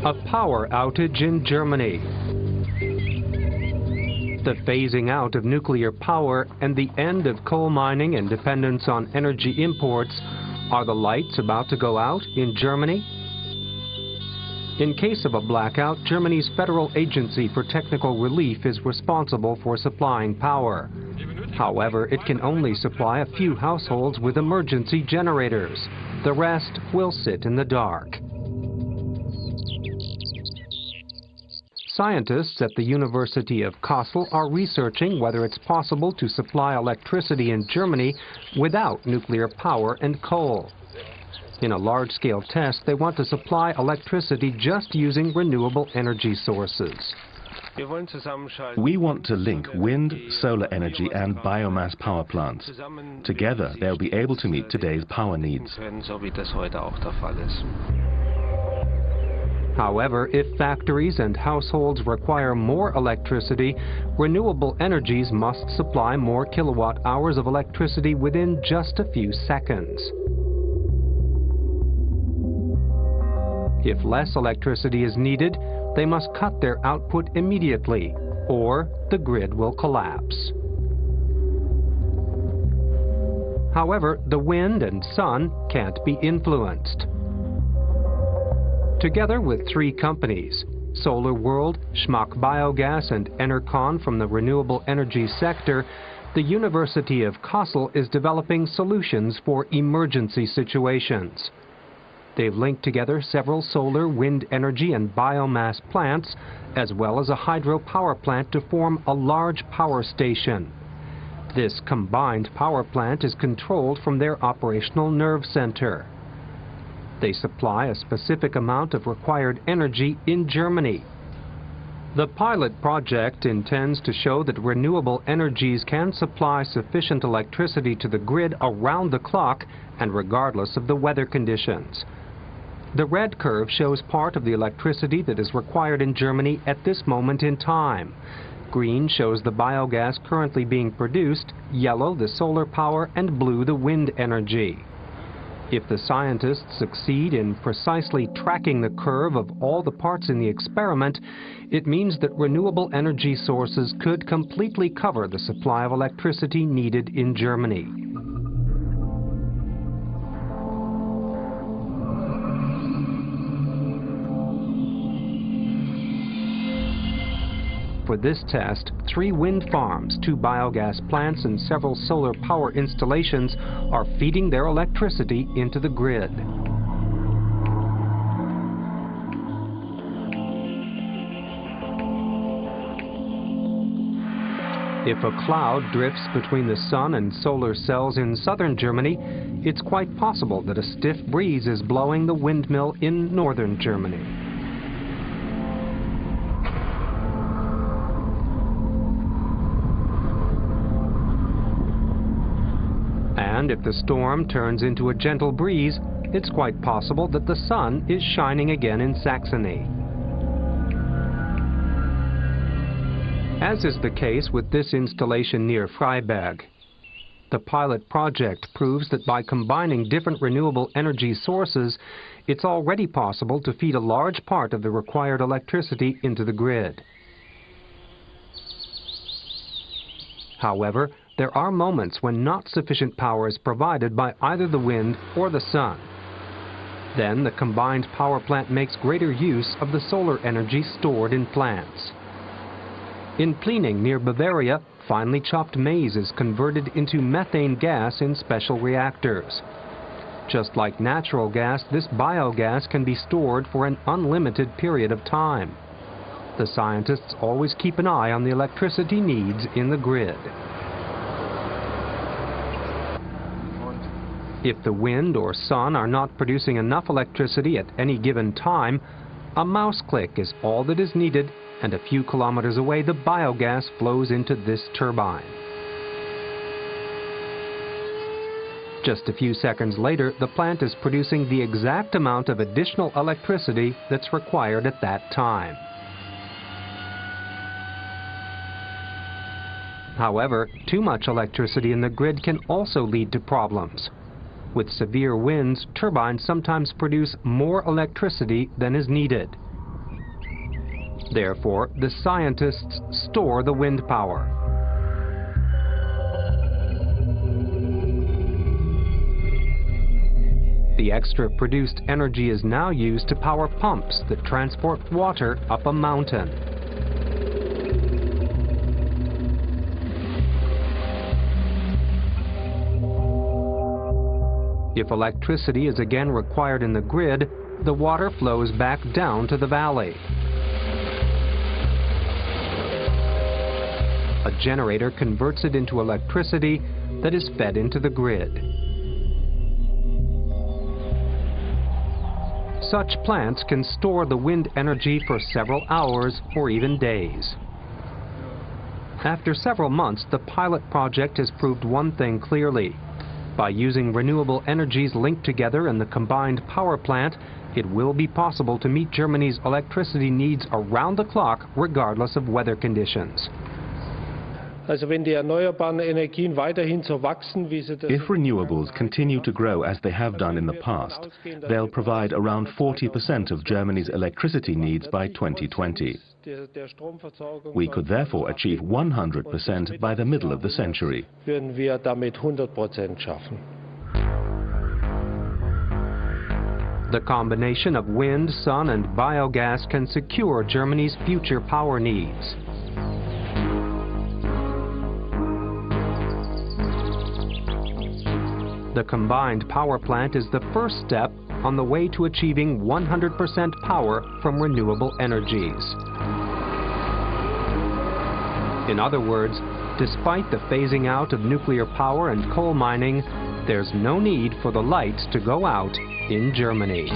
A power outage in Germany. The phasing out of nuclear power and the end of coal mining and dependence on energy imports. Are the lights about to go out in Germany? In case of a blackout, Germany's Federal Agency for Technical Relief is responsible for supplying power. However, it can only supply a few households with emergency generators. The rest will sit in the dark. Scientists at the University of Kassel are researching whether it's possible to supply electricity in Germany without nuclear power and coal. In a large-scale test, they want to supply electricity just using renewable energy sources. We want to link wind, solar energy and biomass power plants. Together, they'll be able to meet today's power needs. However, if factories and households require more electricity, renewable energies must supply more kilowatt hours of electricity within just a few seconds. If less electricity is needed, they must cut their output immediately, or the grid will collapse. However, the wind and sun can't be influenced. Together with 3 companies, Solar World, Schmack Biogas and Enercon from the renewable energy sector, the University of Kassel is developing solutions for emergency situations. They've linked together several solar, wind energy and biomass plants, as well as a hydropower plant to form a large power station. This combined power plant is controlled from their operational nerve center. They supply a specific amount of required energy in Germany. The pilot project intends to show that renewable energies can supply sufficient electricity to the grid around the clock and regardless of the weather conditions. The red curve shows part of the electricity that is required in Germany at this moment in time. Green shows the biogas currently being produced, yellow the solar power, and blue the wind energy. If the scientists succeed in precisely tracking the curve of all the parts in the experiment, it means that renewable energy sources could completely cover the supply of electricity needed in Germany. For this test, 3 wind farms, 2 biogas plants and several solar power installations are feeding their electricity into the grid. If a cloud drifts between the sun and solar cells in southern Germany, it's quite possible that a stiff breeze is blowing the windmill in northern Germany. And if the storm turns into a gentle breeze, it's quite possible that the sun is shining again in Saxony. As is the case with this installation near Freiberg. The pilot project proves that by combining different renewable energy sources, it's already possible to feed a large part of the required electricity into the grid. However, there are moments when not sufficient power is provided by either the wind or the sun. Then the combined power plant makes greater use of the solar energy stored in plants. In Pliening near Bavaria, finely chopped maize is converted into methane gas in special reactors. Just like natural gas, this biogas can be stored for an unlimited period of time. The scientists always keep an eye on the electricity needs in the grid. If the wind or sun are not producing enough electricity at any given time, a mouse click is all that is needed, and a few kilometers away the biogas flows into this turbine. Just a few seconds later, the plant is producing the exact amount of additional electricity that's required at that time. However, too much electricity in the grid can also lead to problems. With severe winds, turbines sometimes produce more electricity than is needed. Therefore, the scientists store the wind power. The extra produced energy is now used to power pumps that transport water up a mountain. If electricity is again required in the grid, the water flows back down to the valley. A generator converts it into electricity that is fed into the grid. Such plants can store the wind energy for several hours or even days. After several months, the pilot project has proved one thing clearly. By using renewable energies linked together in the combined power plant, it will be possible to meet Germany's electricity needs around the clock, regardless of weather conditions. If renewables continue to grow as they have done in the past, they'll provide around 40% of Germany's electricity needs by 2020. We could therefore achieve 100% by the middle of the century. The combination of wind, sun, and biogas can secure Germany's future power needs. The combined power plant is the first step on the way to achieving 100% power from renewable energies. In other words, despite the phasing out of nuclear power and coal mining, there's no need for the lights to go out in Germany.